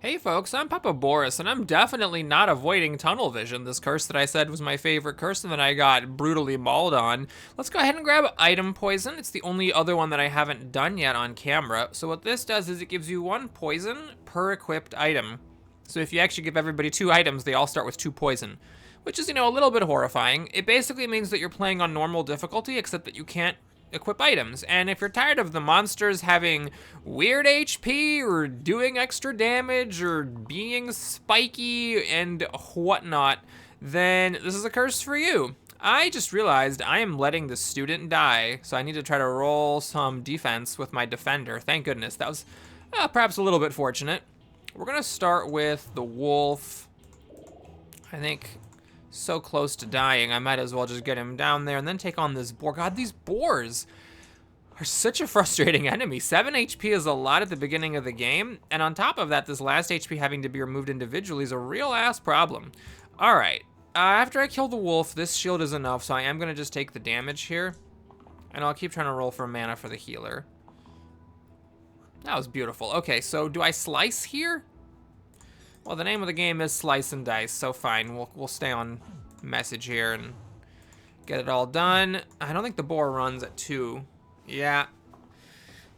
Hey folks, I'm Papa Boris, and I'm definitely not avoiding tunnel vision, this curse that I said was my favorite curse and that I got brutally mauled on. Let's go ahead and grab item poison. It's the only other one that I haven't done yet on camera. So what this does is it gives you 1 poison per equipped item. So if you actually give everybody 2 items, they all start with 2 poison, which is, a little bit horrifying. It basically means that you're playing on normal difficulty, except that you can't equip items. And if you're tired of the monsters having weird HP or doing extra damage or being spiky and whatnot, then this is a curse for you. I just realized I am letting the student die, so I need to try to roll some defense with my defender. Thank goodness. That was perhaps a little bit fortunate. We're gonna start with the wolf. I think so close to dying, I might as well just get him down there and then take on this boar. God, these boars are such a frustrating enemy. 7 HP is a lot at the beginning of the game, and on top of that, this last HP having to be removed individually is a real-ass problem. All right, after I kill the wolf, this shield is enough, so I am gonna just take the damage here, and I'll keep trying to roll for mana for the healer. That was beautiful. Okay, so do I slice here? Well, the name of the game is Slice and Dice, so fine. We'll stay on message here and get it all done. I don't think the boar runs at 2. Yeah.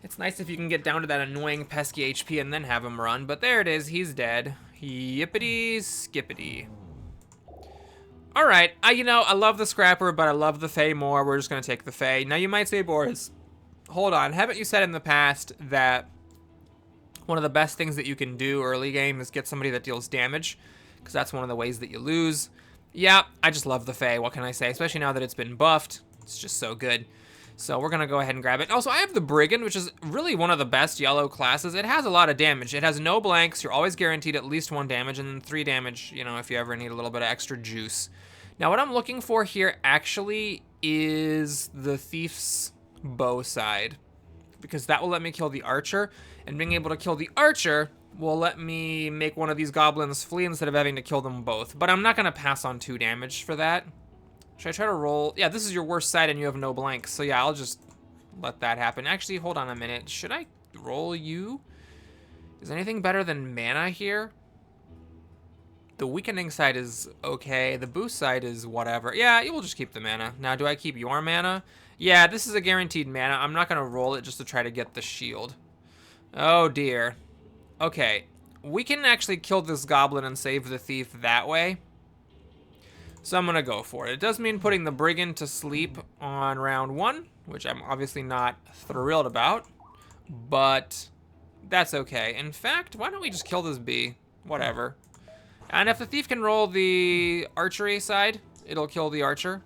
It's nice if you can get down to that annoying pesky HP and then have him run, but there it is. He's dead. Yippity skippity. All right. I love the Scrapper, but I love the Fae more. We're just going to take the Fae. Now, you might say, Boris, hold on. Haven't you said in the past that one of the best things that you can do early game is get somebody that deals damage, because that's one of the ways that you lose? Yeah, I just love the Fae. What can I say? Especially now that it's been buffed. It's just so good. So we're going to go ahead and grab it. Also, I have the Brigand, which is really one of the best yellow classes. It has a lot of damage. It has no blanks. You're always guaranteed at least 1 damage, and then 3 damage, if you ever need a little bit of extra juice. Now, what I'm looking for here actually is the Thief's bow side, because that will let me kill the archer, and being able to kill the archer will let me make one of these goblins flee instead of having to kill them both. But I'm not going to pass on 2 damage for that. Should I try to roll? Yeah, this is your worst side and you have no blanks. So yeah, I'll just let that happen. Actually, hold on a minute. Should I roll you? Is anything better than mana here? The weakening side is okay. The boost side is whatever. Yeah, you will just keep the mana. Now, do I keep your mana? Yeah, this is a guaranteed mana. I'm not going to roll it just to try to get the shield. Oh, dear. Okay, we can actually kill this goblin and save the thief that way. So I'm going to go for it. It does mean putting the Brigand to sleep on round 1, which I'm obviously not thrilled about, but that's okay. In fact, why don't we just kill this bee? Whatever. And if the thief can roll the archery side, it'll kill the archer.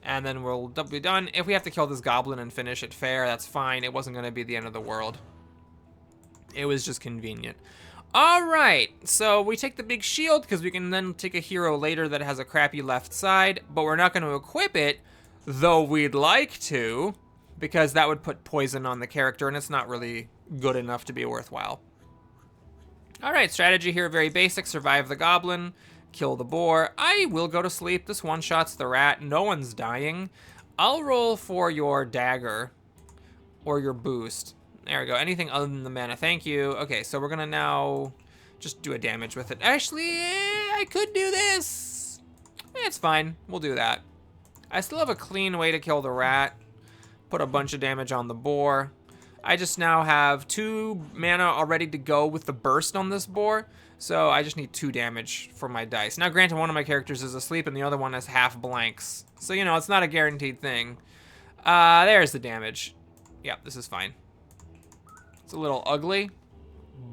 And then we'll be done. If we have to kill this goblin and finish it fair, that's fine. It wasn't going to be the end of the world. It was just convenient. All right, so we take the big shield because we can then take a hero later that has a crappy left side, but we're not going to equip it, though we'd like to, because that would put poison on the character, and it's not really good enough to be worthwhile. All right, strategy here, very basic. Survive the goblin, kill the boar. I will go to sleep. This one-shots the rat. No one's dying. I'll roll for your dagger or your boost. There we go. Anything other than the mana. Thank you. Okay, so we're going to now just do a damage with it. Actually, I could do this. It's fine. We'll do that. I still have a clean way to kill the rat. Put a bunch of damage on the boar. I just now have 2 mana all ready to go with the burst on this boar. So I just need 2 damage for my dice. Now, granted, one of my characters is asleep and the other one has half blanks. So, it's not a guaranteed thing. There's the damage. Yep, this is fine. It's a little ugly,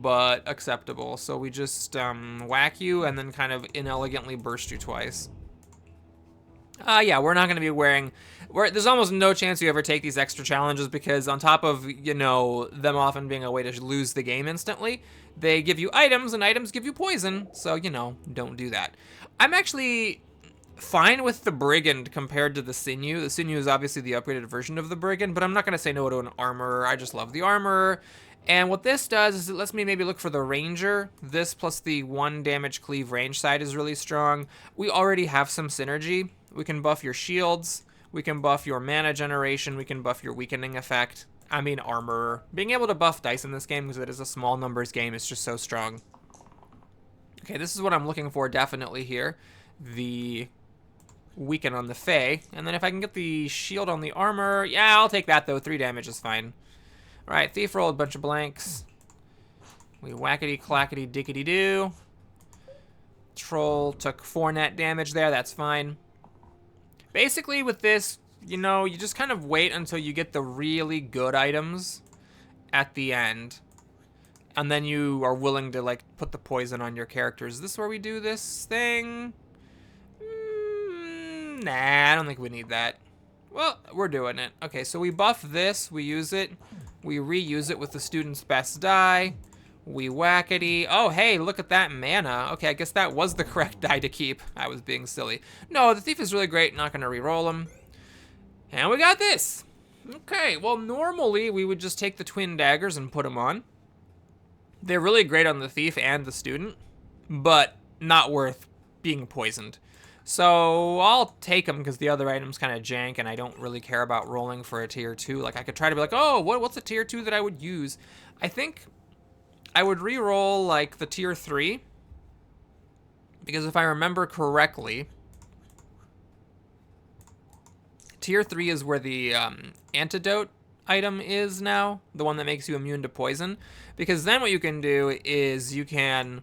but acceptable. So we just whack you and then kind of inelegantly burst you twice. Yeah, we're not going to be wearing... There's almost no chance you ever take these extra challenges because on top of, them often being a way to lose the game instantly, they give you items, and items give you poison. So, don't do that. I'm actually fine with the Brigand compared to the Sinew. The Sinew is obviously the upgraded version of the Brigand, but I'm not going to say no to an Armorer. I just love the Armorer. And what this does is it lets me maybe look for the Ranger. This plus the 1 damage cleave range side is really strong. We already have some synergy. We can buff your shields. We can buff your mana generation. We can buff your weakening effect. I mean armorer. Being able to buff dice in this game, because it is a small numbers game, is just so strong. Okay, this is what I'm looking for definitely here. The weaken on the Fae. And then if I can get the shield on the armor, yeah, I'll take that though. 3 damage is fine. All right, thief rolled a bunch of blanks. We whackety clackety dickety do. Troll took 4 net damage there. That's fine. Basically, with this, you know, you just kind of wait until you get the really good items at the end. And then you are willing to, like, put the poison on your characters. Is this where we do this thing? Nah, I don't think we need that. Well, we're doing it. Okay, so we buff this. We use it. We reuse it with the student's best die. We whackety. Oh, hey, look at that mana. Okay, I guess that was the correct die to keep. I was being silly. No, the thief is really great. Not going to re-roll him. And we got this. Okay, well, normally we would just take the twin daggers and put them on. They're really great on the thief and the student, but not worth being poisoned. So I'll take them because the other item's kind of jank and I don't really care about rolling for a tier 2. Like, I could try to be like, oh, what's a tier 2 that I would use? I think I would re-roll, like, the tier 3. Because if I remember correctly, tier 3 is where the antidote item is now, the one that makes you immune to poison. Because then what you can do is you can,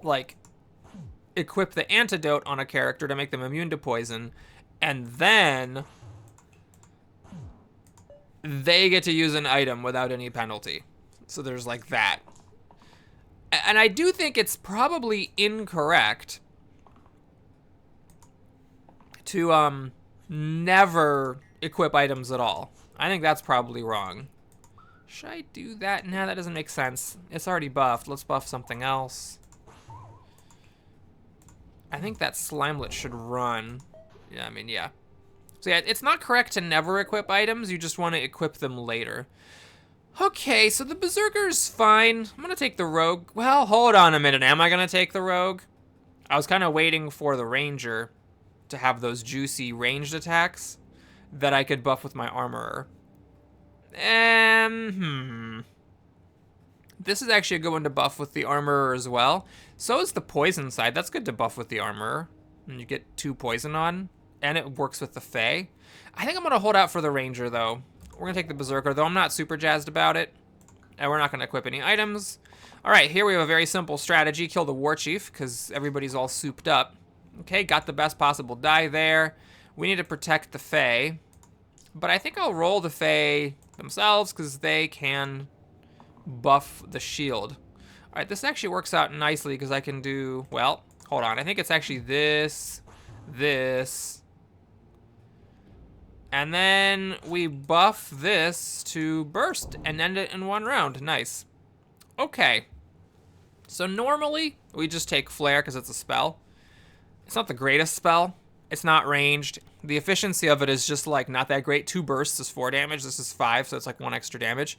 like, equip the antidote on a character to make them immune to poison, and then they get to use an item without any penalty. So there's like that. And I do think it's probably incorrect to never equip items at all. I think that's probably wrong. Should I do that? Nah, that doesn't make sense. It's already buffed. Let's buff something else. I think that Slimelet should run. Yeah, I mean, yeah. So yeah, it's not correct to never equip items. You just want to equip them later. Okay, so the Berserker's fine. I'm going to take the Rogue. Well, hold on a minute. Am I going to take the Rogue? I was kind of waiting for the Ranger to have those juicy ranged attacks that I could buff with my Armorer. This is actually a good one to buff with the Armorer as well. So is the Poison side. That's good to buff with the Armorer. And you get 2 poison on. And it works with the Fae. I think I'm going to hold out for the Ranger, though. We're going to take the Berserker, though I'm not super jazzed about it. And we're not going to equip any items. All right, here we have a very simple strategy. Kill the War Chief, because everybody's all souped up. Okay, got the best possible die there. We need to protect the Fae. But I think I'll roll the Fae themselves, because they can buff the shield. All right, this actually works out nicely, because I can do... Well, hold on. I think it's actually this, and then we buff this to burst and end it in 1 round. Nice. Okay. So normally, we just take Flare because it's a spell. It's not the greatest spell. It's not ranged. The efficiency of it is just, like, not that great. 2 bursts is 4 damage. This is 5, so it's, like, 1 extra damage.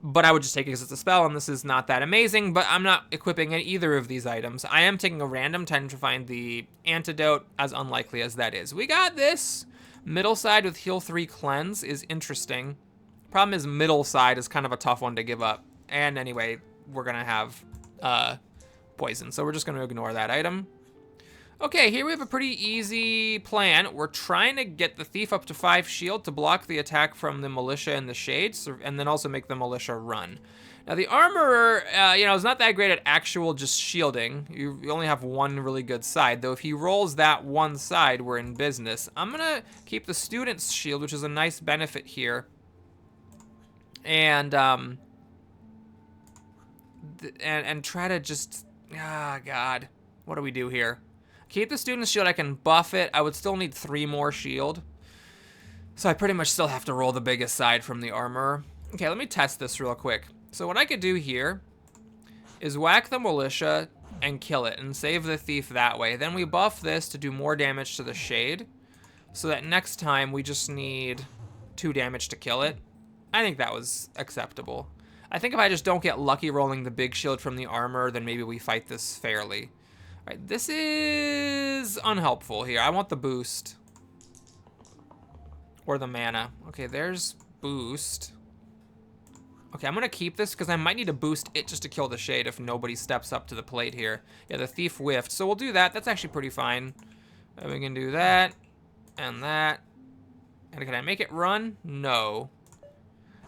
But I would just take it because it's a spell, and this is not that amazing, but I'm not equipping either of these items. I am taking a random time to find the antidote, as unlikely as that is. We got this! Middle side with heal 3 cleanse is interesting. Problem is middle side is kind of a tough one to give up. And anyway, we're gonna have poison, so we're just gonna ignore that item. Okay, here we have a pretty easy plan. We're trying to get the thief up to 5 shield to block the attack from the militia and the shades, and then also make the militia run. Now the armorer, is not that great at actual just shielding. You only have 1 really good side, though if he rolls that 1 side, we're in business. I'm gonna keep the student's shield, which is a nice benefit here. And try to just, God, what do we do here? Keep the student's shield, I can buff it. I would still need 3 more shield. So I pretty much still have to roll the biggest side from the armorer. Okay, let me test this real quick. So what I could do here is whack the militia and kill it and save the thief that way. Then we buff this to do more damage to the shade so that next time we just need 2 damage to kill it. I think that was acceptable. I think if I just don't get lucky rolling the big shield from the armor, then maybe we fight this fairly. All right, this is unhelpful here. I want the boost. or the mana. Okay, there's boost. Okay, I'm gonna keep this because I might need to boost it just to kill the Shade if nobody steps up to the plate here. Yeah, the Thief whiffed, so we'll do that. That's actually pretty fine. And we can do that, and that. And can I make it run? No.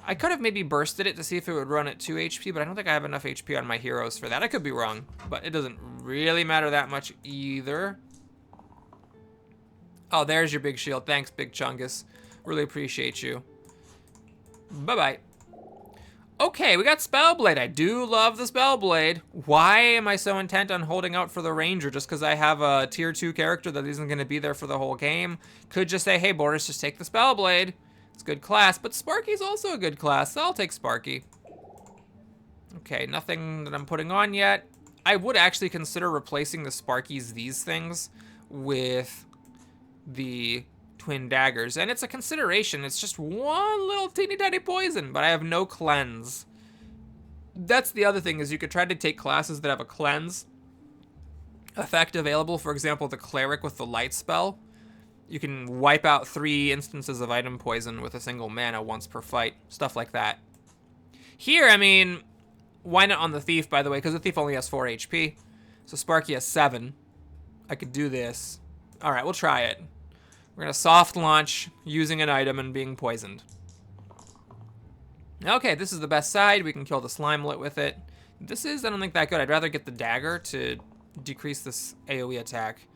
I could have maybe bursted it to see if it would run at 2 HP, but I don't think I have enough HP on my heroes for that. I could be wrong, but it doesn't really matter that much either. Oh, there's your big shield. Thanks, Big Chungus. Really appreciate you. Bye-bye. Okay, we got Spellblade. I do love the Spellblade. Why am I so intent on holding out for the Ranger? Just because I have a tier 2 character that isn't going to be there for the whole game? Could just say, hey, Boris, just take the Spellblade. It's a good class, but Sparky's also a good class, so I'll take Sparky. Okay, nothing that I'm putting on yet. I would actually consider replacing the Sparkies, these things, with the Twin Daggers. And it's a consideration. It's just one little teeny tiny poison, but I have no cleanse. That's the other thing, is you could try to take classes that have a cleanse effect available. For example, the Cleric with the light spell. You can wipe out 3 instances of item poison with a single mana once per fight. Stuff like that. Here, I mean, why not on the Thief, by the way? Because the Thief only has 4 HP. So Sparky has 7. I could do this. All right, we'll try it. We're going to soft launch using an item and being poisoned. Okay, this is the best side. We can kill the Slimelet with it. This is, I don't think, that good. I'd rather get the dagger to decrease this AoE attack.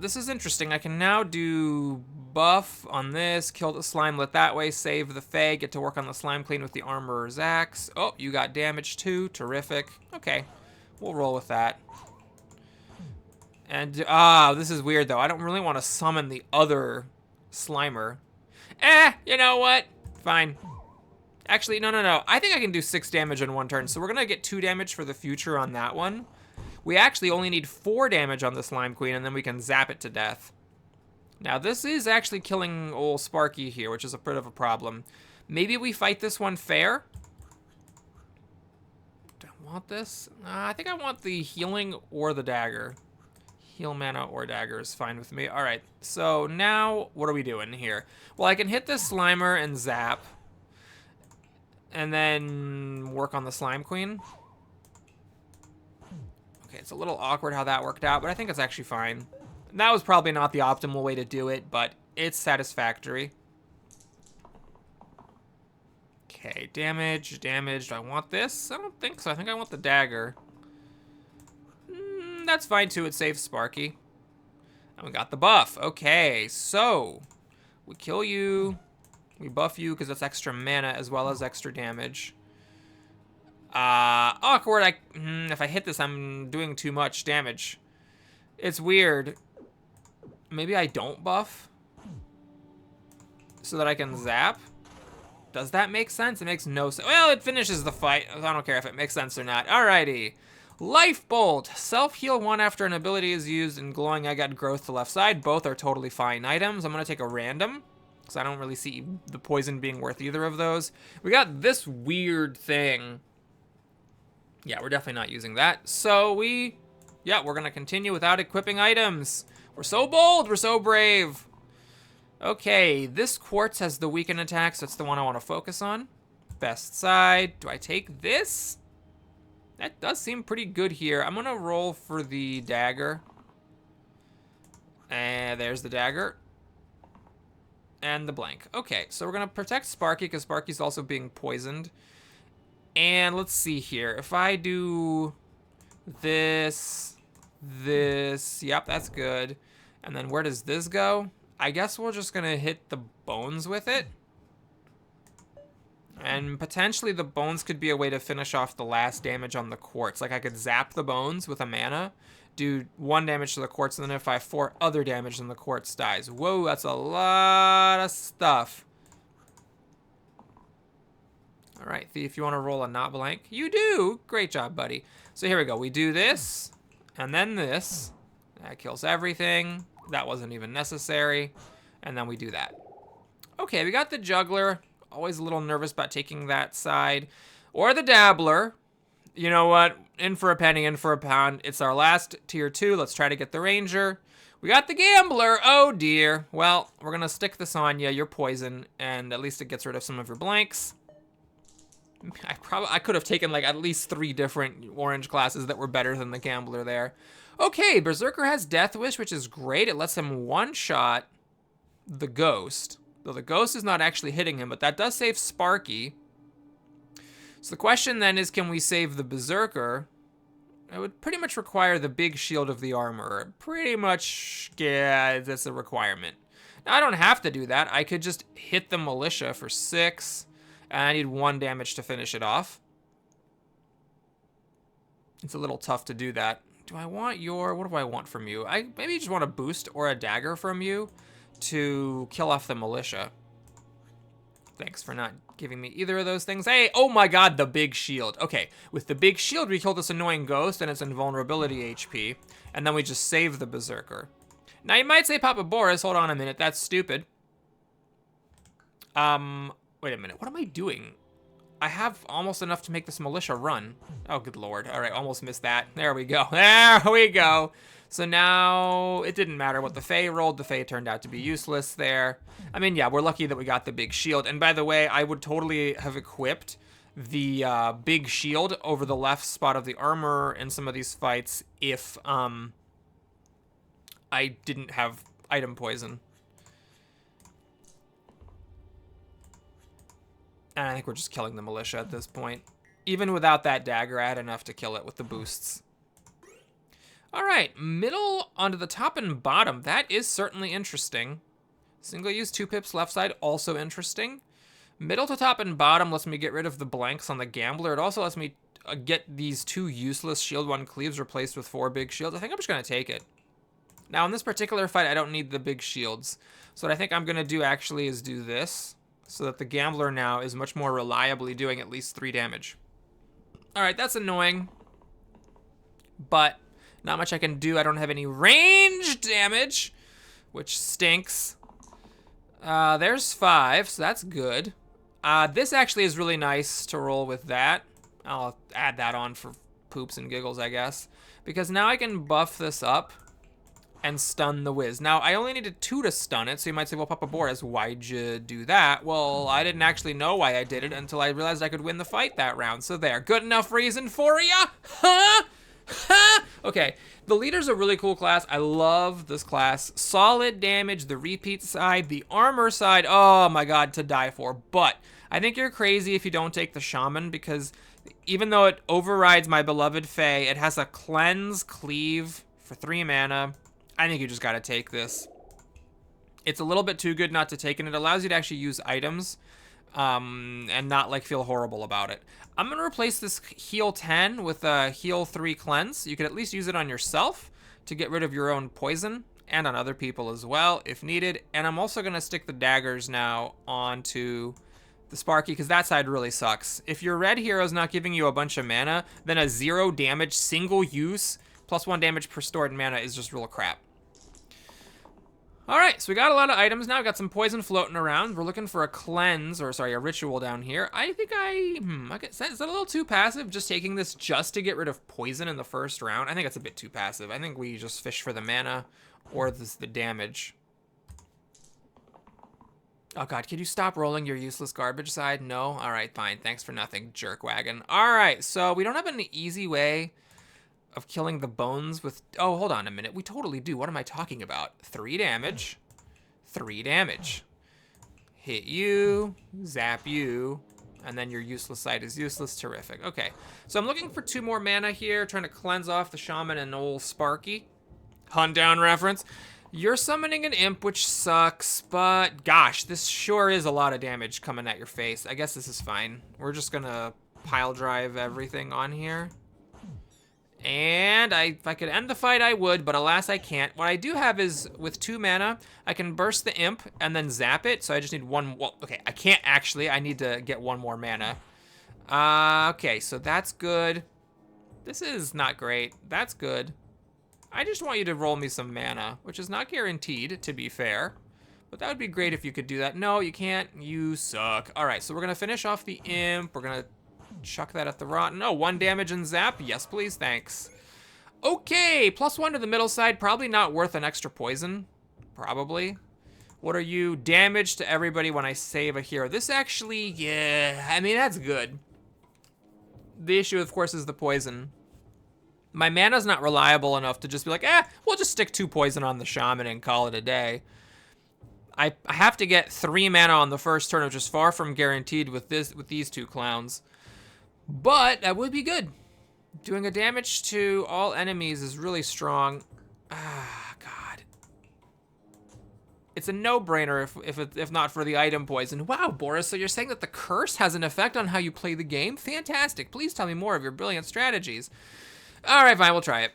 This is interesting. I can now do buff on this, kill the Slimelet that way, save the Fae, get to work on the Slime Clean with the Armorer's Axe. Oh, you got damage too. Terrific. Okay, we'll roll with that. And, this is weird though. I don't really want to summon the other Slimer. You know what? Fine. Actually, no. I think I can do 6 damage in one turn, so we're gonna get 2 damage for the future on that one. We actually only need 4 damage on the Slime Queen, and then we can zap it to death. Now, this is actually killing old Sparky here, which is a bit of a problem. Maybe we fight this one fair? Do I want this? I think I want the healing or the dagger. Heal mana or dagger is fine with me. All right, so now what are we doing here? Well, I can hit this Slimer and zap, and then work on the Slime Queen. Okay, it's a little awkward how that worked out, but I think it's actually fine. That was probably not the optimal way to do it, but it's satisfactory. Okay, damage. Do I want this? I don't think so. I think I want the dagger. That's fine too. It saves Sparky. And we got the buff. Okay, so we kill you. We buff you because that's extra mana as well as extra damage. Awkward. If I hit this, I'm doing too much damage. It's weird. Maybe I don't buff so that I can zap. Does that make sense? It makes no sense. Well, it finishes the fight. I don't care if it makes sense or not. Alrighty. Life Bolt. Self-heal 1 after an ability is used, and Glowing Eye got growth to left side. Both are totally fine items. I'm going to take a random, because I don't really see the poison being worth either of those. We got this weird thing. Yeah, we're definitely not using that. So we're going to continue without equipping items. We're so bold. We're so brave. Okay, this Quartz has the weaken attack, so it's the one I want to focus on. Best side. Do I take this? That does seem pretty good here. I'm going to roll for the dagger. And there's the dagger. And the blank. Okay, so we're going to protect Sparky because Sparky's also being poisoned. And let's see here. If I do this, yep, that's good. And then where does this go? I guess we're just going to hit the bones with it. And potentially the bones could be a way to finish off the last damage on the Quartz. Like I could zap the bones with a mana, do 1 damage to the Quartz, and then if I have 4 other damage, then the Quartz dies. Whoa, that's a lot of stuff. All right, Thief, you want to roll a not blank? You do. Great job, buddy. So here we go. We do this, and then this. That kills everything. That wasn't even necessary. And then we do that. Okay, we got the Juggler. Always a little nervous about taking that side. Or the Dabbler. You know what? In for a penny, in for a pound. It's our last tier 2. Let's try to get the Ranger. We got the Gambler. Oh, dear. Well, we're going to stick this on you. You're poison, and at least it gets rid of some of your blanks. I could have taken like at least 3 different orange classes that were better than the Gambler there. Okay, Berserker has Death Wish, which is great. It lets him one-shot the Ghost. Though the Ghost is not actually hitting him, but that does save Sparky. So the question then is, can we save the Berserker? It would pretty much require the big shield of the armor. Pretty much, yeah, that's a requirement. Now, I don't have to do that. I could just hit the Militia for 6. And I need 1 damage to finish it off. It's a little tough to do that. Do I want your... What do I want from you? I maybe just want a boost or a dagger from you to kill off the Militia. Thanks for not giving me either of those things. Hey, oh my god, the big shield. Okay, with the big shield, we kill this annoying ghost and its invulnerability HP, and then we just save the Berserker. Now, you might say, Papa Boris, hold on a minute, that's stupid. Wait a minute, what am I doing? I have almost enough to make this Militia run. Oh, good lord. All right, almost missed that. There we go. There we go. So now it didn't matter what the Fae rolled. The Fae turned out to be useless there. I mean, yeah, we're lucky that we got the big shield. And by the way, I would totally have equipped the big shield over the left spot of the armor in some of these fights if I didn't have item poison. And I think we're just killing the Militia at this point. Even without that dagger, I had enough to kill it with the boosts. All right, middle onto the top and bottom. That is certainly interesting. Single use 2 pips left side, also interesting. Middle to top and bottom lets me get rid of the blanks on the Gambler. It also lets me get these 2 useless shield 1 cleaves replaced with 4 big shields. I think I'm just gonna take it. Now in this particular fight, I don't need the big shields. So what I think I'm gonna do actually is do this, so that the Gambler now is much more reliably doing at least 3 damage. All right, that's annoying, but not much I can do. I don't have any range damage, which stinks. There's 5, so that's good. This actually is really nice to roll with that. I'll add that on for poops and giggles, I guess, because now I can buff this up and stun the Wiz. Now, I only needed 2 to stun it, so you might say, well, Papa Boris, why'd you do that? Well, I didn't actually know why I did it until I realized I could win the fight that round, so there. Good enough reason for ya? Huh? Huh? Okay, the Leader's a really cool class. I love this class. Solid damage, the repeat side, the armor side, oh my god, to die for. But I think you're crazy if you don't take the Shaman, because even though it overrides my beloved Fae, it has a cleanse cleave for 3 mana. I think you just gotta take this. It's a little bit too good not to take, and it allows you to actually use items and not like feel horrible about it. I'm gonna replace this heal 10 with a heal 3 cleanse. You could at least use it on yourself to get rid of your own poison and on other people as well if needed. And I'm also gonna stick the daggers now onto the Sparky, because that side really sucks. If your red hero's not giving you a bunch of mana, then a 0 damage single use plus 1 damage per stored mana is just real crap. All right, so we got a lot of items now. We got some poison floating around. We're looking for a cleanse, or sorry, a ritual down here. I think is that a little too passive, just taking this just to get rid of poison in the first round? I think it's a bit too passive. I think we just fish for the mana or the damage. Oh god, can you stop rolling your useless garbage side? No? All right, fine. Thanks for nothing, jerkwagon. All right, so we don't have an easy way of killing the bones with... Oh, hold on a minute. We totally do. What am I talking about? 3 damage. 3 damage. Hit you. Zap you. And then your useless side is useless. Terrific. Okay. So I'm looking for 2 more mana here. Trying to cleanse off the Shaman and old Sparky. Hunt down reference. You're summoning an imp, which sucks. But gosh, this sure is a lot of damage coming at your face. I guess this is fine. We're just going to pile drive everything on here. And if I could end the fight, I would, but alas, I can't. What I do have is, with 2 mana, I can burst the imp and then zap it, so I just need 1, well, okay, I can't actually, I need to get 1 more mana. Okay, so that's good. This is not great. That's good. I just want you to roll me some mana, which is not guaranteed, to be fair, but that would be great if you could do that. No, you can't. You suck. All right, so we're gonna finish off the imp. We're gonna chuck that at the rotten. Oh, 1 damage and zap. Yes, please. Thanks. Okay, +1 to the middle side. Probably not worth an extra poison. Probably. What are you? Damage to everybody when I save a hero. This actually, yeah, I mean, that's good. The issue, of course, is the poison. My mana's not reliable enough to just be like, we'll just stick 2 poison on the shaman and call it a day. I have to get 3 mana on the first turn, which is far from guaranteed with these 2 clowns. But that would be good. Doing a damage to all enemies is really strong. Ah, God. It's a no-brainer if not for the item poison. Wow, Boris, so you're saying that the curse has an effect on how you play the game? Fantastic. Please tell me more of your brilliant strategies. All right, fine, we'll try it.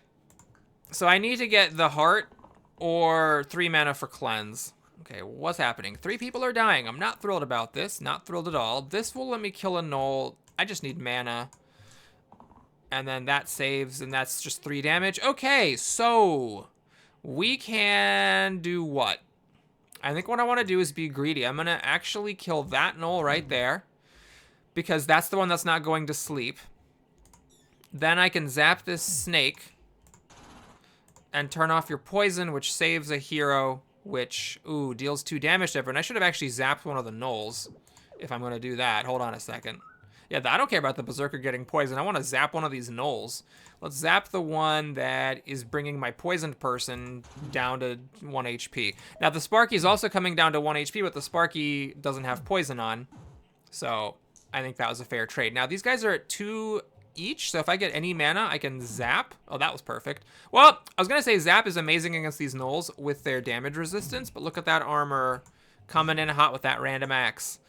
So I need to get the heart or 3 mana for cleanse. Okay, what's happening? 3 people are dying. I'm not thrilled about this. Not thrilled at all. This will let me kill a Gnoll. I just need mana. And then that saves, and that's just 3 damage. Okay, so we can do what? I think what I want to do is be greedy. I'm going to actually kill that Gnoll right there, because that's the one that's not going to sleep. Then I can zap this snake and turn off your poison, which saves a hero, which, ooh, deals 2 damage to everyone. I should have actually zapped one of the Gnolls if I'm going to do that. Hold on a second. Yeah, I don't care about the Berserker getting poison. I want to zap one of these Gnolls. Let's zap the one that is bringing my poisoned person down to 1 HP. Now, the Sparky is also coming down to 1 HP, but the Sparky doesn't have poison on. So I think that was a fair trade. Now, these guys are at 2 each, so if I get any mana, I can zap. Oh, that was perfect. Well, I was going to say zap is amazing against these Gnolls with their damage resistance, but look at that armor coming in hot with that random axe.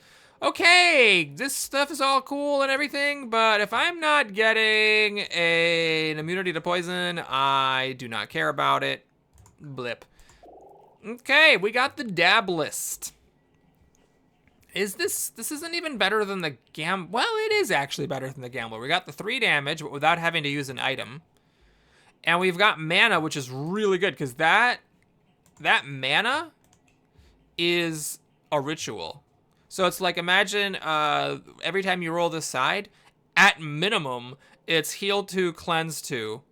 Okay, this stuff is all cool and everything, but if I'm not getting an immunity to poison, I do not care about it. Blip. Okay, we got the dab list. This isn't even better than the well, it is actually better than the Gambler. We got the 3 damage, but without having to use an item. And we've got mana, which is really good, because that mana is a ritual. So it's like, imagine every time you roll this side, at minimum, it's heal 2, cleanse 2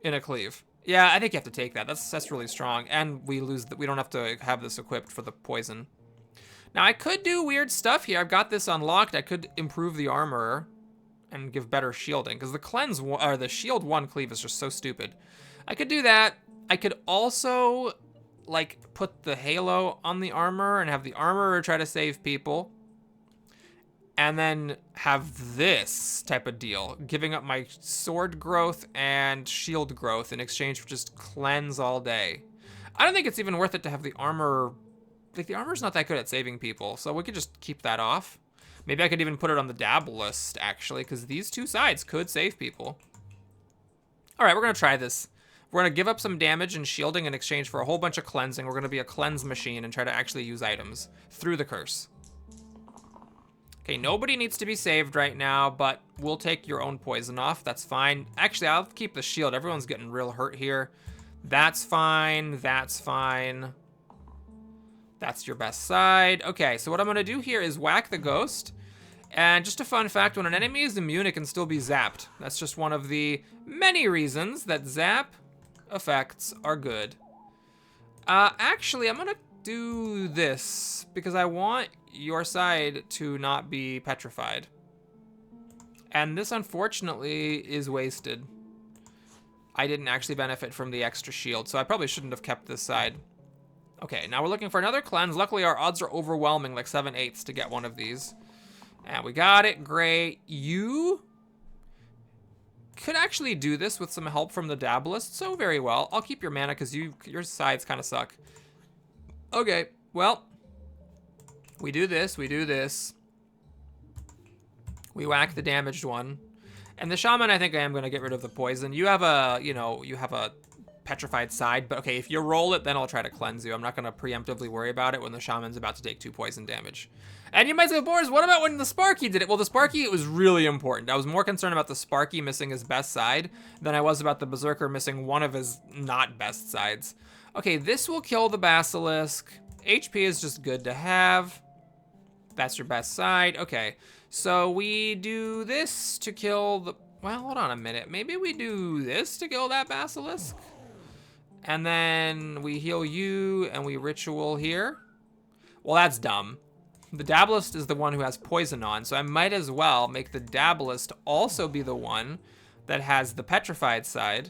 in a cleave. Yeah, I think you have to take that. That's really strong. And we don't have to have this equipped for the poison. Now, I could do weird stuff here. I've got this unlocked. I could improve the armor and give better shielding, because the cleanse or the shield 1 cleave is just so stupid. I could do that. I could also like put the halo on the armor and have the armorer try to save people, and then have this type of deal, giving up my sword growth and shield growth in exchange for just cleanse all day. I don't think it's even worth it to have the armor. Like, the armor's not that good at saving people, so we could just keep that off. Maybe I could even put it on the dab list, actually, because these 2 sides could save people. All right, we're going to try this. We're going to give up some damage and shielding in exchange for a whole bunch of cleansing. We're going to be a cleanse machine and try to actually use items through the curse. Okay, nobody needs to be saved right now, but we'll take your own poison off. That's fine. Actually, I'll keep the shield. Everyone's getting real hurt here. That's fine. That's fine. That's your best side. Okay, so what I'm going to do here is whack the ghost. And just a fun fact, when an enemy is immune, it can still be zapped. That's just one of the many reasons that zap effects are good. Actually, I'm going to do this because I want your side to not be petrified. And this, unfortunately, is wasted. I didn't actually benefit from the extra shield, so I probably shouldn't have kept this side. Okay, now we're looking for another cleanse. Luckily, our odds are overwhelming, like 7/8 to get one of these. And we got it. Great. You could actually do this with some help from the dab list so very well. I'll keep your mana because your sides kind of suck. Okay, well, we do this. We do this. We whack the damaged one. And the shaman, I think I am going to get rid of the poison. You have a, you have a petrified side, but okay, if you roll it, then I'll try to cleanse you. I'm not going to preemptively worry about it when the shaman's about to take 2 poison damage. And you might say, Boris, what about when the Sparky did it? Well, the Sparky, it was really important. I was more concerned about the Sparky missing his best side than I was about the Berserker missing one of his not best sides. Okay, this will kill the Basilisk. HP is just good to have. That's your best side. Okay, so we do this to kill the Well, hold on a minute. Maybe we do this to kill that basilisk? And then we heal you and we ritual here. Well, that's dumb. The Dabalist is the one who has poison on, so I might as well make the Dabalist also be the one that has the petrified side.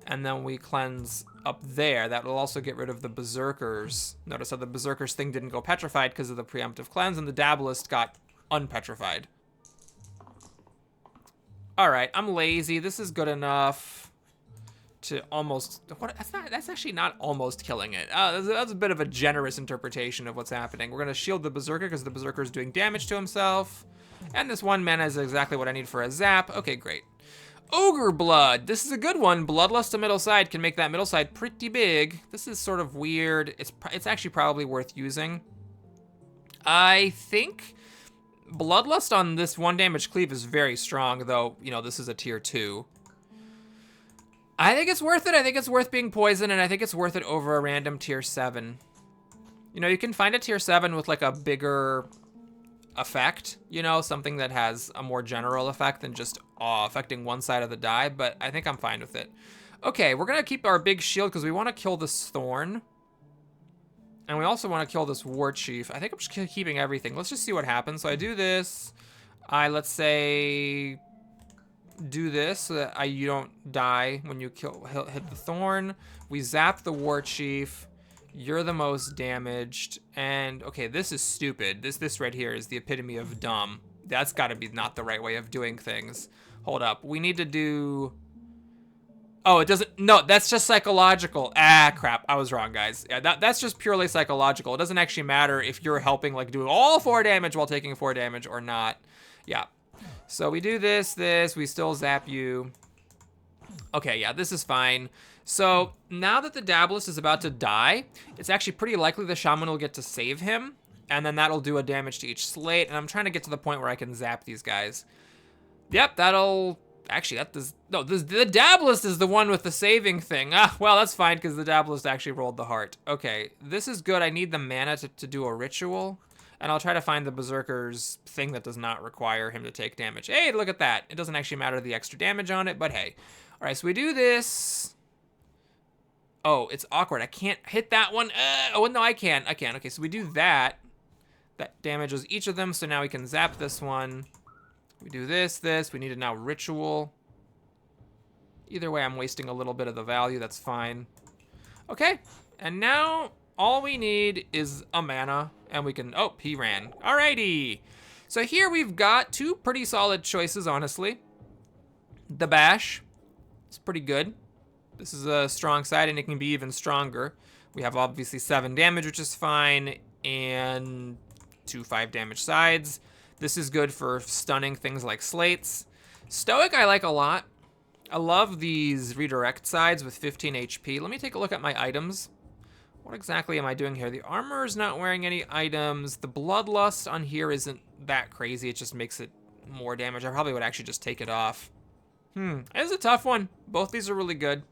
And then we cleanse up there. That will also get rid of the Berserkers. Notice how the Berserkers thing didn't go petrified because of the preemptive cleanse, and the Dabalist got unpetrified. All right, I'm lazy. This is good enough to almost... That's actually not almost killing it. That's a bit of a generous interpretation of what's happening. We're going to shield the Berserker because the Berserker is doing damage to himself. And this 1 mana is exactly what I need for a zap. Okay, great. Ogre Blood. This is a good one. Bloodlust to middle side can make that middle side pretty big. This is sort of weird. It's actually probably worth using. I think Bloodlust on this 1 damage cleave is very strong, though, you know, this is a tier 2. I think it's worth it. I think it's worth being poisoned, and I think it's worth it over a random tier 7. You know, you can find a tier 7 with like a bigger effect, you know, something that has a more general effect than just affecting one side of the die, but I think I'm fine with it. Okay, we're gonna keep our big shield because we want to kill this Thorn. And we also want to kill this War Chief. I think I'm just keeping everything. Let's just see what happens. So I do this. Let's say, do this so that you don't die when you hit the Thorn. We zap the War Chief. You're the most damaged. And, okay, this is stupid. This right here is the epitome of dumb. That's got to be not the right way of doing things. Hold up. We need to do... Oh, it doesn't... No, that's just psychological. Ah, crap. I was wrong, guys. Yeah, that's just purely psychological. It doesn't actually matter if you're helping, like, doing all 4 damage while taking 4 damage or not. Yeah. So we do this. We still zap you. Okay, yeah, this is fine. So now that the Dabalist is about to die, it's actually pretty likely the Shaman will get to save him. And then that'll do a damage to each slate. And I'm trying to get to the point where I can zap these guys. Yep, that'll... Actually, that does... No, the Dabalist is the one with the saving thing. Ah, well, that's fine, because the Dabalist actually rolled the heart. Okay, this is good. I need the mana to do a ritual. And I'll try to find the Berserker's thing that does not require him to take damage. Hey, look at that. It doesn't actually matter the extra damage on it, but hey. All right, so we do this. Oh, it's awkward. I can't hit that one. Oh, no, I can. I can. Okay, so we do that. That damages each of them, so now we can zap this one. We do this. We need to now ritual. Either way, I'm wasting a little bit of the value. That's fine. Okay, and now all we need is a mana, and we can... Oh, he ran. Alrighty. So here we've got 2 pretty solid choices, honestly. The Bash. It's pretty good. This is a strong side, and it can be even stronger. We have obviously 7 damage, which is fine, and 2 5 damage sides. This is good for stunning things like slates. Stoic I like a lot. I love these redirect sides with 15 HP. Let me take a look at my items. What exactly am I doing here? The armor is not wearing any items. The bloodlust on here isn't that crazy. It just makes it more damage. I probably would actually just take it off. It's a tough one. Both these are really good.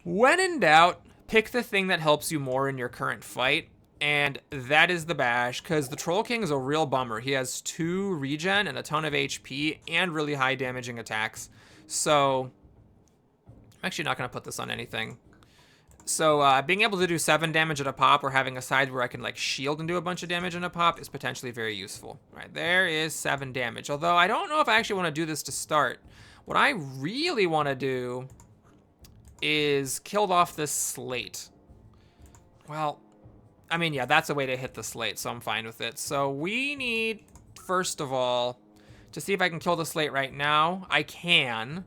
When in doubt, pick the thing that helps you more in your current fight. And that is the Bash, because the Troll King is a real bummer. He has 2 regen and a ton of HP and really high damaging attacks. So, I'm actually not going to put this on anything. So, being able to do 7 damage at a pop or having a side where I can, like, shield and do a bunch of damage in a pop is potentially very useful. All right, there is 7 damage. Although, I don't know if I actually want to do this to start. What I really want to do is kill off this slate. Well... I mean, yeah, that's a way to hit the slate, so I'm fine with it. So we need, first of all, to see if I can kill the slate right now. I can.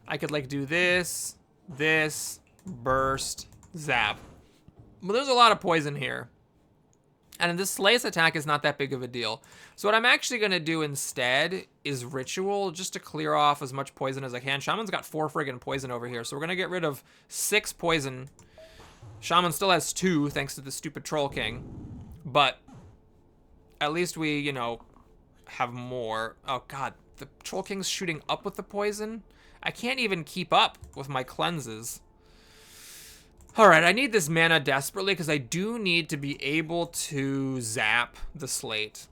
I could, like, do this, burst, zap. But there's a lot of poison here. And this slate's attack is not that big of a deal. So what I'm actually going to do instead is ritual, just to clear off as much poison as I can. Shaman's got 4 friggin' poison over here, so we're going to get rid of 6 poison. Shaman still has 2, thanks to the stupid Troll King. But at least we, you know, have more. Oh, God. The Troll King's shooting up with the poison? I can't even keep up with my cleanses. All right, I need this mana desperately because I do need to be able to zap the slate.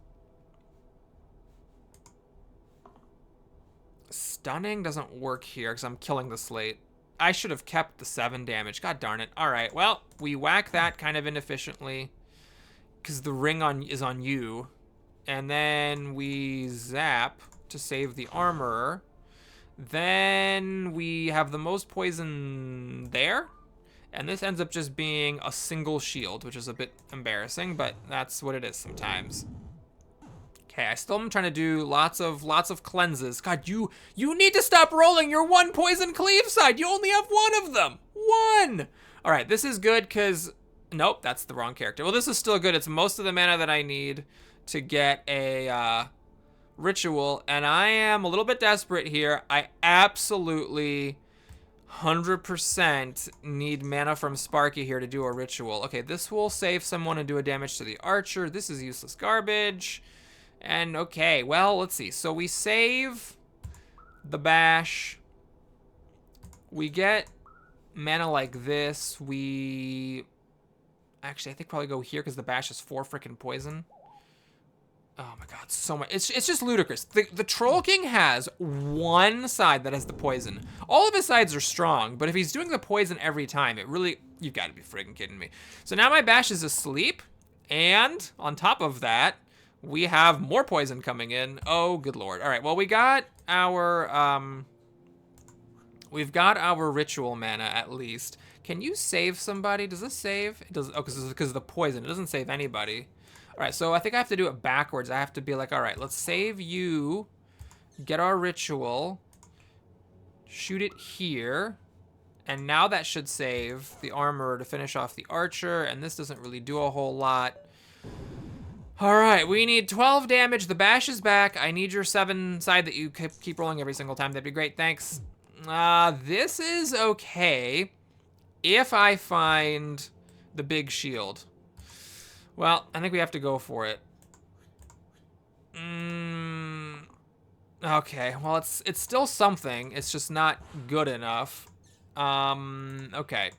Stunning doesn't work here because I'm killing the slate. I should have kept the 7 damage. God darn it. All right, well, we whack that kind of inefficiently because the ring is on you. And then we zap to save the armorer. Then we have the most poison there. And this ends up just being a single shield, which is a bit embarrassing, but that's what it is sometimes. Okay, I still am trying to do lots of cleanses. God, you need to stop rolling your 1 poison cleave side. You only have 1 of them. 1! All right, this is good because... Nope, that's the wrong character. Well, this is still good. It's most of the mana that I need to get a ritual, and I am a little bit desperate here. I absolutely 100% need mana from Sparky here to do a ritual. Okay, this will save someone and do a damage to the archer. This is useless garbage. And okay, well, let's see. So we save the bash. We get mana like this. Actually, I think probably go here because the bash is 4 freaking poison. Oh my god, so much. It's just ludicrous. The Troll King has 1 side that has the poison. All of his sides are strong, but if he's doing the poison every time, it really... You've got to be friggin' kidding me. So now my bash is asleep, and on top of that, we have more poison coming in. Oh, good lord. All right, well, we got our... We've got our ritual mana, at least. Can you save somebody? Does this save? It does. Oh, because of the poison. It doesn't save anybody. All right, so I think I have to do it backwards. I have to be like, all right, let's save you, get our ritual, shoot it here, and now that should save the armor to finish off the archer, and this doesn't really do a whole lot. All right, we need 12 damage. The bash is back. I need your 7 side that you keep rolling every single time. That'd be great. Thanks. This is okay if I find the big shield. Well, I think we have to go for it. Okay, well, it's still something. It's just not good enough. Okay.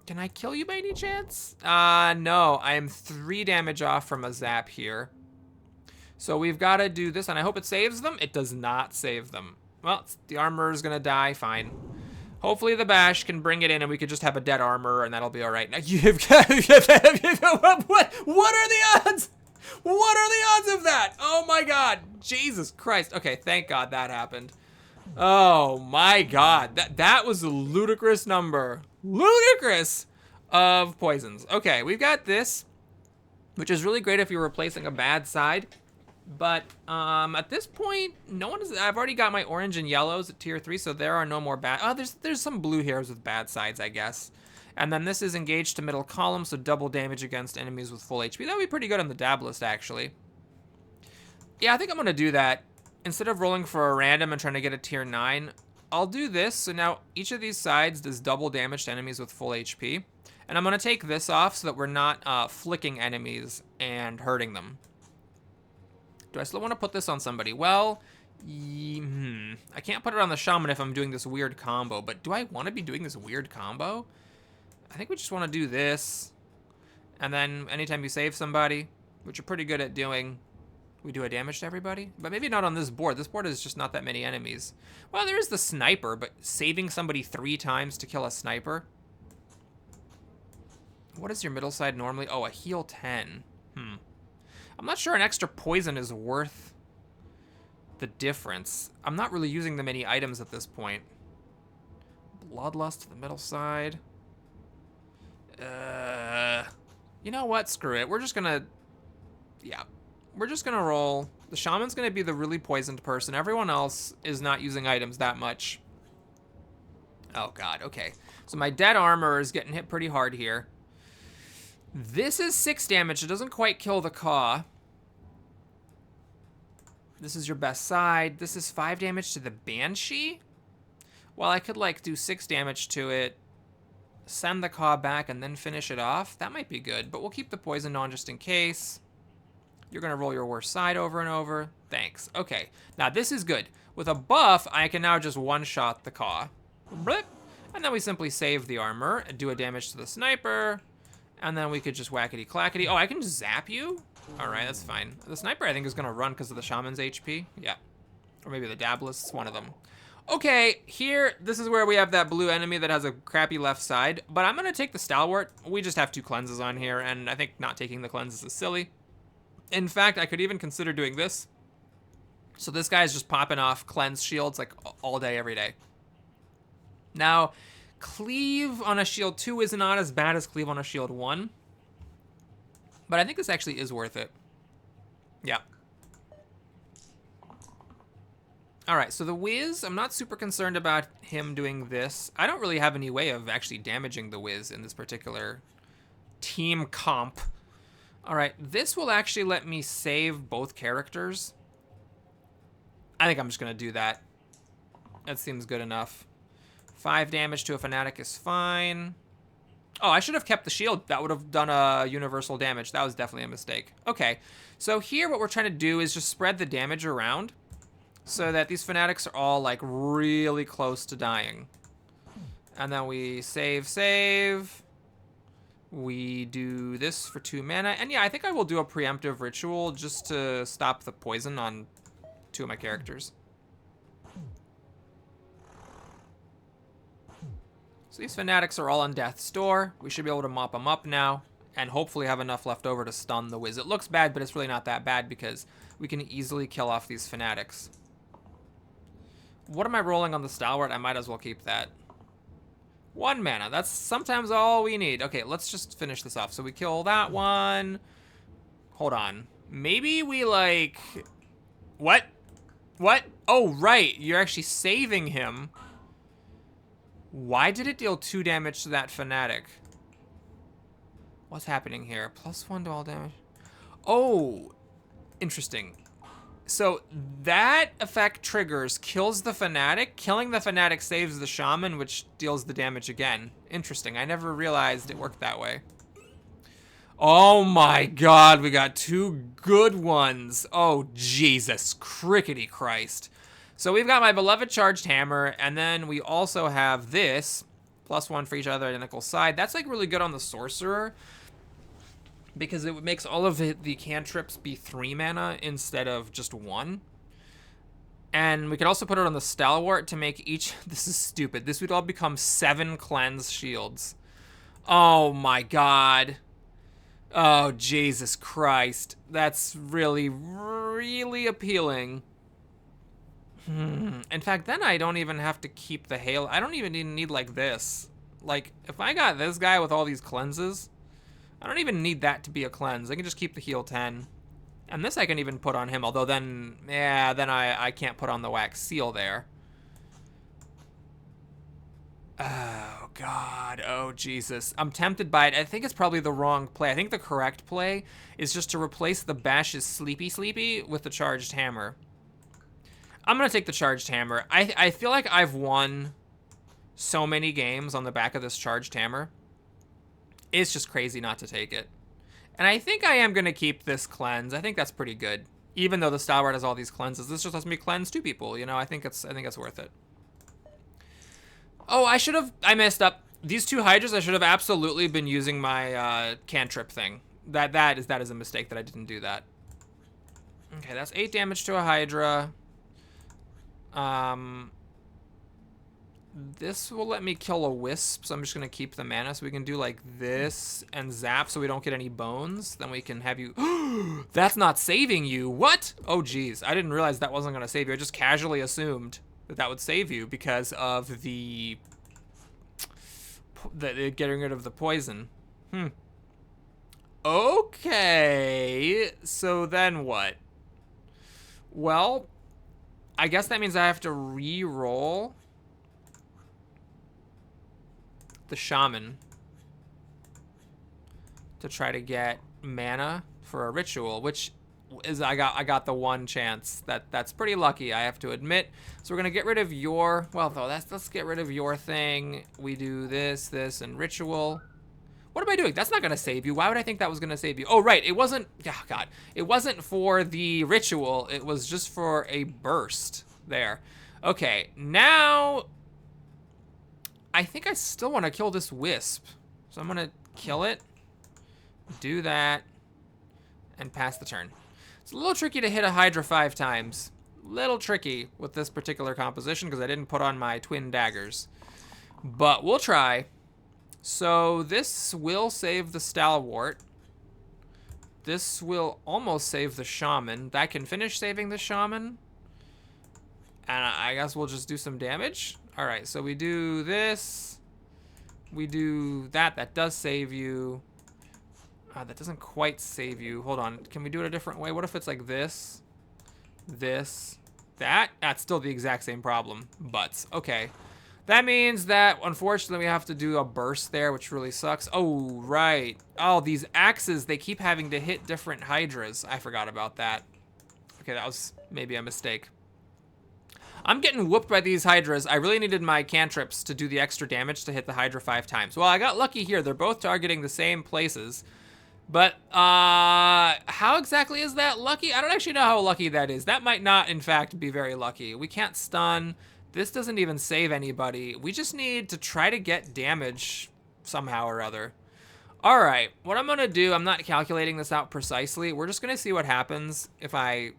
Can I kill you by any chance? No, I am 3 damage off from a zap here. So we've got to do this, and I hope it saves them. It does not save them. Well, the armor's gonna die, fine. Hopefully the bash can bring it in and we could just have a dead armor and that'll be all right. Now you've got, what are the odds? What are the odds of that? Oh my god, Jesus Christ. Okay, thank God that happened. Oh my god, that was a ludicrous number. Ludicrous of poisons. Okay, we've got this, which is really great if you're replacing a bad side. But at this point, no one is. I've already got my orange and yellows at tier 3, so there are no more bad. Oh, there's some blue heroes with bad sides, I guess. And then this is engaged to middle column, so double damage against enemies with full HP. That would be pretty good on the dab list, actually. Yeah, I think I'm gonna do that. Instead of rolling for a random and trying to get a tier 9, I'll do this. So now each of these sides does double damage to enemies with full HP, and I'm gonna take this off so that we're not flicking enemies and hurting them. Do I still want to put this on somebody? Well, I can't put it on the shaman if I'm doing this weird combo, but do I want to be doing this weird combo? I think we just want to do this. And then anytime you save somebody, which you're pretty good at doing, we do a damage to everybody. But maybe not on this board. This board is just not that many enemies. Well, there is the sniper, but saving somebody 3 times to kill a sniper. What is your middle side normally? Oh, a heal 10. I'm not sure an extra poison is worth the difference. I'm not really using the many items at this point. Bloodlust to the middle side. You know what? Screw it. We're just gonna... Yeah. We're just gonna roll. The shaman's gonna be the really poisoned person. Everyone else is not using items that much. Oh, God. Okay. So my dead armor is getting hit pretty hard here. This is 6 damage. It doesn't quite kill the Caw. This is your best side. This is 5 damage to the Banshee. Well, I could, like, do 6 damage to it, send the Caw back, and then finish it off. That might be good, but we'll keep the poison on just in case. You're going to roll your worst side over and over. Thanks. Okay. Now, this is good. With a buff, I can now just one-shot the Caw. Blip. And then we simply save the armor and do a damage to the sniper. And then we could just whackety-clackety. Oh, I can just zap you? All right, that's fine. The sniper, I think, is going to run because of the shaman's HP. Yeah. Or maybe the dablist's one of them. Okay, here, this is where we have that blue enemy that has a crappy left side, but I'm gonna take the Stalwart. We just have 2 cleanses on here, and I think not taking the cleanses is silly. In fact, I could even consider doing this. So this guy's just popping off cleanse shields like all day, every day. Now, cleave on a shield 2 is not as bad as cleave on a shield 1, but I think this actually is worth it. Yeah. All right, so the Wiz, I'm not super concerned about him doing this. I don't really have any way of actually damaging the Wiz in this particular team comp. All right, this will actually let me save both characters. I think I'm just gonna do that. That seems good enough. 5 damage to a Fanatic is fine. Oh, I should have kept the shield. That would have done a universal damage. That was definitely a mistake. Okay, so here what we're trying to do is just spread the damage around so that these Fanatics are all like really close to dying. And then we save. We do this for 2 mana. And yeah, I think I will do a preemptive ritual just to stop the poison on 2 of my characters. So these Fanatics are all on death's door. We should be able to mop them up now and hopefully have enough left over to stun the Wiz. It looks bad, but it's really not that bad because we can easily kill off these Fanatics. What am I rolling on the Stalwart? I might as well keep that. 1 mana. That's sometimes all we need. Okay, let's just finish this off. So we kill that one. Hold on. Maybe we like... What? What? Oh, right. You're actually saving him. Why did it deal 2 damage to that Fanatic? What's happening here? +1 to all damage. Oh, interesting. So that effect triggers, kills the Fanatic. Killing the Fanatic saves the Shaman, which deals the damage again. Interesting. I never realized it worked that way. Oh my god, we got 2 good ones. Oh, Jesus crickety Christ. So we've got my beloved Charged Hammer, and then we also have this, +1 for each other identical side. That's like really good on the Sorcerer, because it makes all of the cantrips be 3 mana instead of just 1. And we could also put it on the Stalwart to make each... This is stupid. This would all become 7 cleanse shields. Oh my god. Oh, Jesus Christ. That's really, really appealing. In fact, then I don't even have to keep the hail. I don't even need like this. Like, if I got this guy with all these cleanses, I don't even need that to be a cleanse. I can just keep the heal 10. And this I can even put on him, although then, yeah, then I can't put on the wax seal there. Oh, God. Oh, Jesus. I'm tempted by it. I think it's probably the wrong play. I think the correct play is just to replace the Bash's Sleepy with the Charged Hammer. I'm going to take the Charged Hammer. I feel like I've won so many games on the back of this Charged Hammer. It's just crazy not to take it. And I think I am going to keep this cleanse. I think that's pretty good. Even though the Stalwart has all these cleanses, this just lets me cleanse 2 people. You know, I think it's worth it. Oh, I messed up. These 2 Hydras, I should have absolutely been using my cantrip thing. That is a mistake that I didn't do that. Okay, that's 8 damage to a Hydra. This will let me kill a Wisp, so I'm just gonna keep the mana so we can do like this and zap so we don't get any bones. Then we can have you... That's not saving you. What? Oh, geez. I didn't realize that wasn't gonna save you. I just casually assumed that that would save you because of the getting rid of the poison. Okay. So then what? Well, I guess that means I have to re-roll the Shaman to try to get mana for a ritual, which is I got the 1 chance. That's pretty lucky, I have to admit. So we're gonna get rid of your, well though, let's get rid of your thing. We do this, and ritual. What am I doing? That's not gonna save you. Why would I think that was gonna save you? Oh right, it wasn't, oh god. It wasn't for the ritual, it was just for a burst there. Okay, now I think I still want to kill this Wisp. So I'm going to kill it, do that, and pass the turn. It's a little tricky to hit a Hydra 5 times. little tricky with this particular composition because I didn't put on my twin daggers. But we'll try. So this will save the Stalwart. This will almost save the Shaman. That can finish saving the Shaman. And I guess we'll just do some damage. All right, so we do this. We do that. That does save you. That doesn't quite save you. Hold on. Can we do it a different way? What if it's like this, this, that? That's still the exact same problem. But, okay. That means that, unfortunately, we have to do a burst there, which really sucks. Oh, right. Oh, these axes, they keep having to hit different Hydras. I forgot about that. Okay, that was maybe a mistake. I'm getting whooped by these Hydras. I really needed my cantrips to do the extra damage to hit the Hydra 5 times. Well, I got lucky here. They're both targeting the same places. But, how exactly is that lucky? I don't actually know how lucky that is. That might not, in fact, be very lucky. We can't stun. This doesn't even save anybody. We just need to try to get damage somehow or other. All right, what I'm gonna do, I'm not calculating this out precisely. We're just gonna see what happens if I...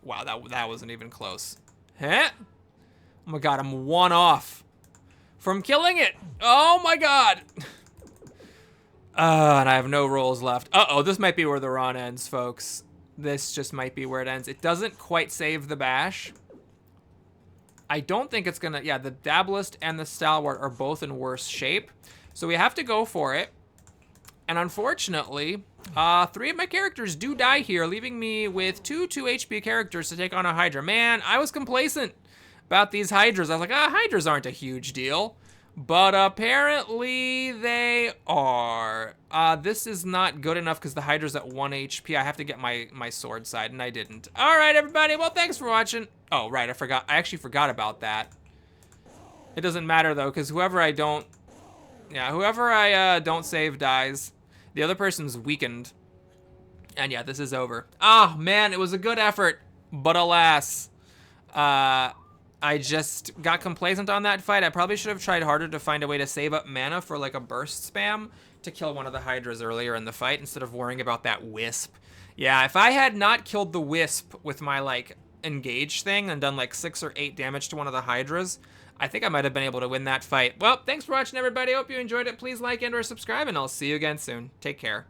Wow, that wasn't even close. Huh? Oh my god, I'm 1 off from killing it. Oh my god. And I have no rolls left. Uh-oh, this might be where the run ends, folks. This just might be where it ends. It doesn't quite save the bash. I don't think it's gonna... Yeah, the Dablist and the Stalwart are both in worse shape. So we have to go for it. And unfortunately, 3 of my characters do die here, leaving me with 2 HP characters to take on a Hydra. Man, I was complacent about these Hydras. I was like, Hydras aren't a huge deal. But apparently they are. This is not good enough because the Hydra's at 1 HP. I have to get my sword side, and I didn't. All right, everybody. Well, thanks for watching. Oh, right. I forgot. I actually forgot about that. It doesn't matter, though, because whoever I don't save dies. The other person's weakened. And yeah, this is over. Oh, man, it was a good effort. But alas, I just got complacent on that fight. I probably should have tried harder to find a way to save up mana for like a burst spam to kill one of the Hydras earlier in the fight instead of worrying about that Wisp. Yeah, if I had not killed the Wisp with my like engage thing and done like 6 or 8 damage to one of the Hydras, I think I might have been able to win that fight. Well, thanks for watching, everybody. Hope you enjoyed it. Please like and or subscribe, and I'll see you again soon. Take care.